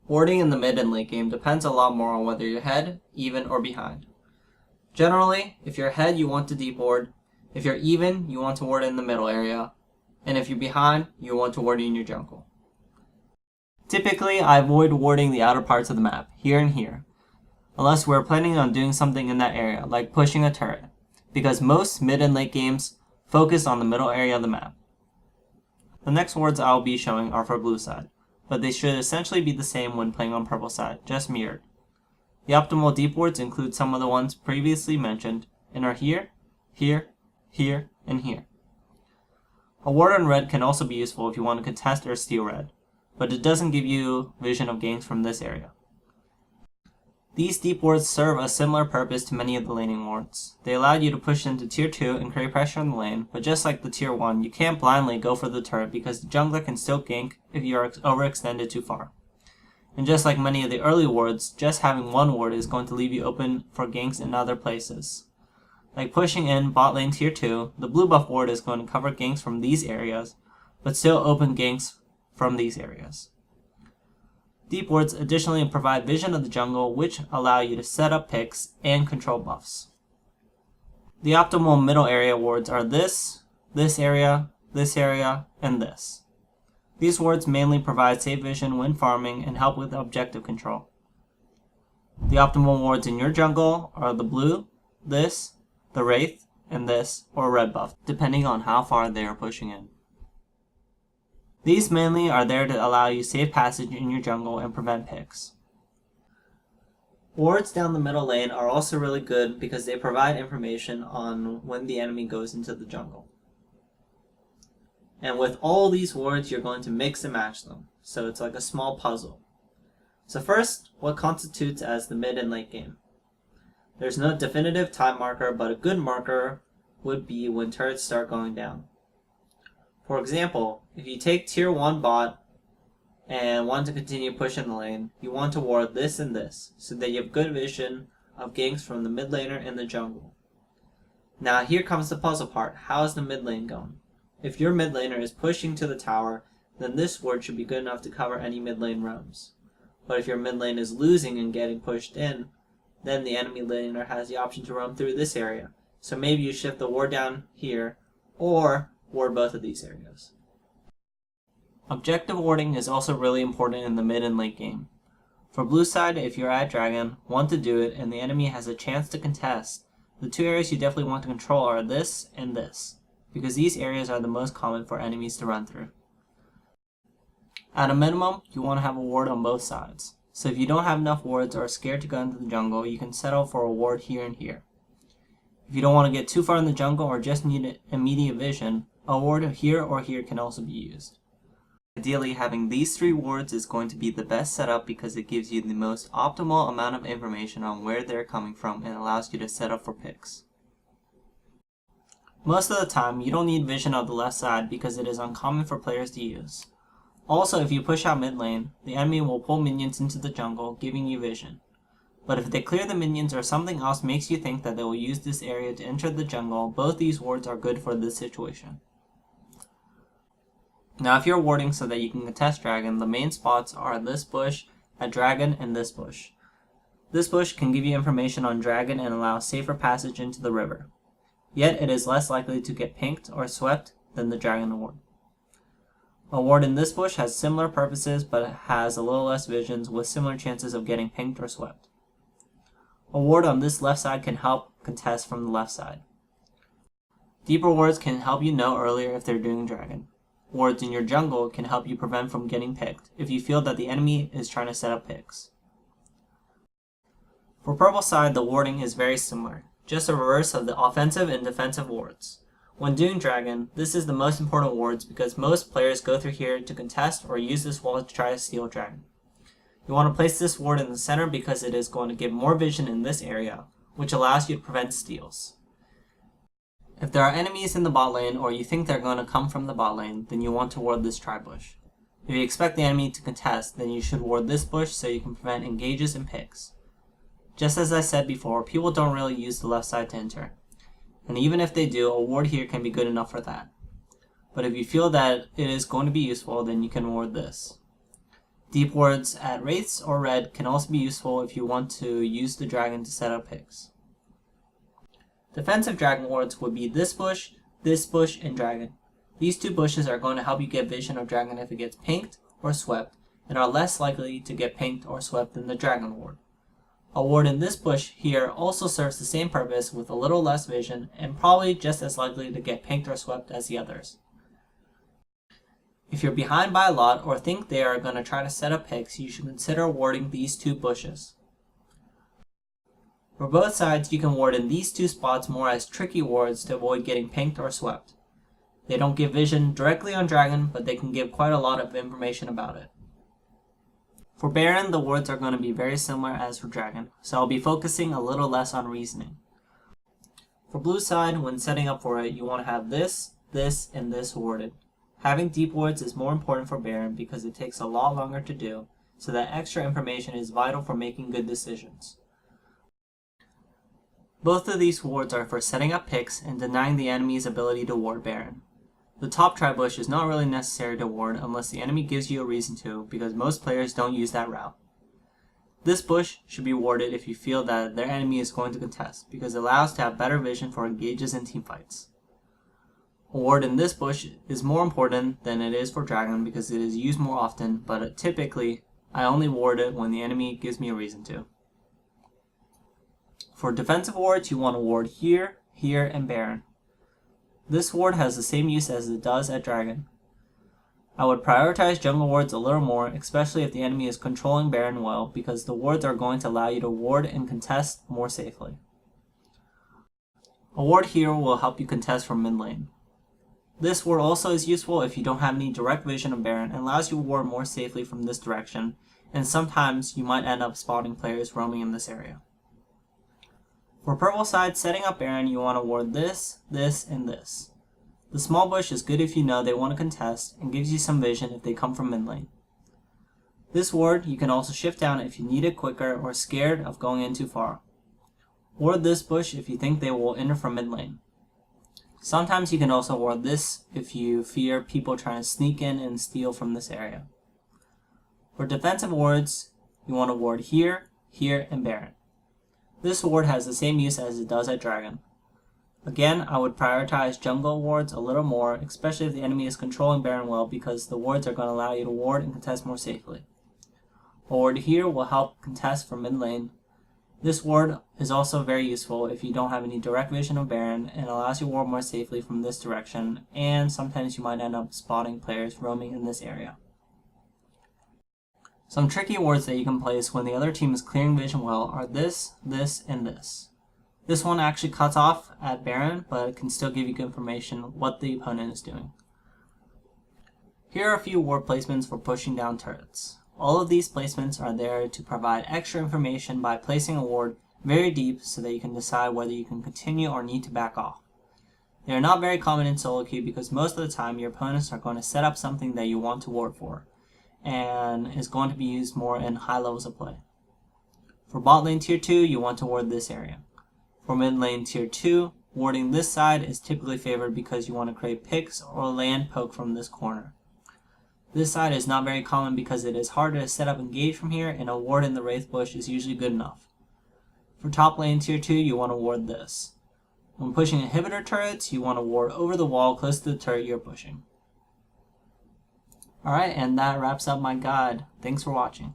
Warding in the mid and late game depends a lot more on whether you're ahead, even, or behind. Generally, if you're ahead, you want to deep ward. If you're even, you want to ward in the middle area. And if you're behind, you want to ward in your jungle. Typically, I avoid warding the outer parts of the map, here and here, unless we're planning on doing something in that area, like pushing a turret, because most mid and late games focus on the middle area of the map. The next wards I'll be showing are for blue side, but they should essentially be the same when playing on purple side, just mirrored. The optimal deep wards include some of the ones previously mentioned, and are here, here, here, and here. A ward on red can also be useful if you want to contest or steal red, but it doesn't give you vision of ganks from this area. These deep wards serve a similar purpose to many of the laning wards. They allow you to push into tier 2 and create pressure in the lane, but just like the tier 1, you can't blindly go for the turret because the jungler can still gank if you are overextended too far. And just like many of the early wards, just having one ward is going to leave you open for ganks in other places. Like pushing in bot lane tier 2, the blue buff ward is going to cover ganks from these areas, but still open ganks from these areas. Deep wards additionally provide vision of the jungle, which allow you to set up picks and control buffs. The optimal middle area wards are this area, and this. These wards mainly provide safe vision when farming and help with objective control. The optimal wards in your jungle are the blue, this, the wraith, and this, or red buff, depending on how far they are pushing in. These mainly are there to allow you safe passage in your jungle and prevent picks. Wards down the middle lane are also really good because they provide information on when the enemy goes into the jungle. And with all these wards, you're going to mix and match them, so it's like a small puzzle. So first, what constitutes as the mid and late game? There's no definitive time marker, but a good marker would be when turrets start going down. For example, if you take tier 1 bot and want to continue pushing the lane, you want to ward this and this, so that you have good vision of ganks from the mid laner and the jungle. Now here comes the puzzle part. How is the mid lane going? If your mid laner is pushing to the tower, then this ward should be good enough to cover any mid lane roams. But if your mid lane is losing and getting pushed in, then the enemy laner has the option to roam through this area. So maybe you shift the ward down here, or ward both of these areas. Objective warding is also really important in the mid and late game. For blue side, if you're at dragon, want to do it, and the enemy has a chance to contest, the two areas you definitely want to control are this and this, because these areas are the most common for enemies to run through. At a minimum, you want to have a ward on both sides. So if you don't have enough wards or are scared to go into the jungle, you can settle for a ward here and here. If you don't want to get too far in the jungle or just need immediate vision, a ward here or here can also be used. Ideally, having these 3 wards is going to be the best setup because it gives you the most optimal amount of information on where they're coming from and allows you to set up for picks. Most of the time, you don't need vision of the left side because it is uncommon for players to use. Also, if you push out mid lane, the enemy will pull minions into the jungle, giving you vision. But if they clear the minions or something else makes you think that they will use this area to enter the jungle, both these wards are good for this situation. Now if you're warding so that you can contest dragon, the main spots are this bush, at dragon, and this bush. This bush can give you information on dragon and allow safer passage into the river. Yet it is less likely to get pinked or swept than the dragon ward. A ward in this bush has similar purposes but has a little less visions with similar chances of getting pinked or swept. A ward on this left side can help contest from the left side. Deeper wards can help you know earlier if they're doing dragon. Wards in your jungle can help you prevent from getting picked if you feel that the enemy is trying to set up picks. For purple side, the warding is very similar, just a reverse of the offensive and defensive wards. When doing dragon, this is the most important wards because most players go through here to contest or use this wall to try to steal dragon. You want to place this ward in the center because it is going to give more vision in this area, which allows you to prevent steals. If there are enemies in the bot lane or you think they're going to come from the bot lane, then you want to ward this tri-bush. If you expect the enemy to contest, then you should ward this bush so you can prevent engages and picks. Just as I said before, people don't really use the left side to enter. And even if they do, a ward here can be good enough for that. But if you feel that it is going to be useful, then you can ward this. Deep wards at wraiths or red can also be useful if you want to use the dragon to set up picks. Defensive dragon wards would be this bush, and dragon. These two bushes are going to help you get vision of dragon if it gets pinked or swept, and are less likely to get pinked or swept than the dragon ward. A ward in this bush here also serves the same purpose with a little less vision and probably just as likely to get pinked or swept as the others. If you're behind by a lot or think they are going to try to set up picks, you should consider warding these two bushes. For both sides, you can ward in these two spots more as tricky wards to avoid getting pinked or swept. They don't give vision directly on dragon, but they can give quite a lot of information about it. For Baron, the wards are going to be very similar as for dragon, so I'll be focusing a little less on reasoning. For blue side, when setting up for it, you want to have this, and this warded. Having deep wards is more important for Baron because it takes a lot longer to do, so that extra information is vital for making good decisions. Both of these wards are for setting up picks and denying the enemy's ability to ward Baron. The top tri-bush is not really necessary to ward unless the enemy gives you a reason to, because most players don't use that route. This bush should be warded if you feel that their enemy is going to contest, because it allows to have better vision for engages in teamfights. A ward in this bush is more important than it is for dragon because it is used more often, but typically I only ward it when the enemy gives me a reason to. For defensive wards, you want to ward here, and Baron. This ward has the same use as it does at dragon. I would prioritize jungle wards a little more, especially if the enemy is controlling Baron well, because the wards are going to allow you to ward and contest more safely. A ward here will help you contest from mid lane. This ward also is useful if you don't have any direct vision of Baron and allows you to ward more safely from this direction, and sometimes you might end up spotting players roaming in this area. For purple side, setting up Baron, you want to ward this, and this. The small bush is good if you know they want to contest and gives you some vision if they come from mid lane. This ward you can also shift down if you need it quicker or scared of going in too far. Ward this bush if you think they will enter from mid lane. Sometimes you can also ward this if you fear people trying to sneak in and steal from this area. For defensive wards, you want to ward here, and Baron. This ward has the same use as it does at dragon. Again, I would prioritize jungle wards a little more, especially if the enemy is controlling Baron well, because the wards are going to allow you to ward and contest more safely. A ward here will help contest from mid lane. This ward is also very useful if you don't have any direct vision of Baron and allows you to ward more safely from this direction, and sometimes you might end up spotting players roaming in this area. Some tricky wards that you can place when the other team is clearing vision well are this, and this. This one actually cuts off at Baron, but it can still give you good information what the opponent is doing. Here are a few ward placements for pushing down turrets. All of these placements are there to provide extra information by placing a ward very deep so that you can decide whether you can continue or need to back off. They are not very common in solo queue because most of the time your opponents are going to set up something that you want to ward for, and is going to be used more in high levels of play. For bot lane tier 2, you want to ward this area. For mid lane tier 2, warding this side is typically favored because you want to create picks or land poke from this corner. This side is not very common because it is harder to set up engage from here, and a ward in the wraith bush is usually good enough. For top lane tier 2, you want to ward this. When pushing inhibitor turrets, you want to ward over the wall close to the turret you're pushing. Alright, and that wraps up my guide. Thanks for watching.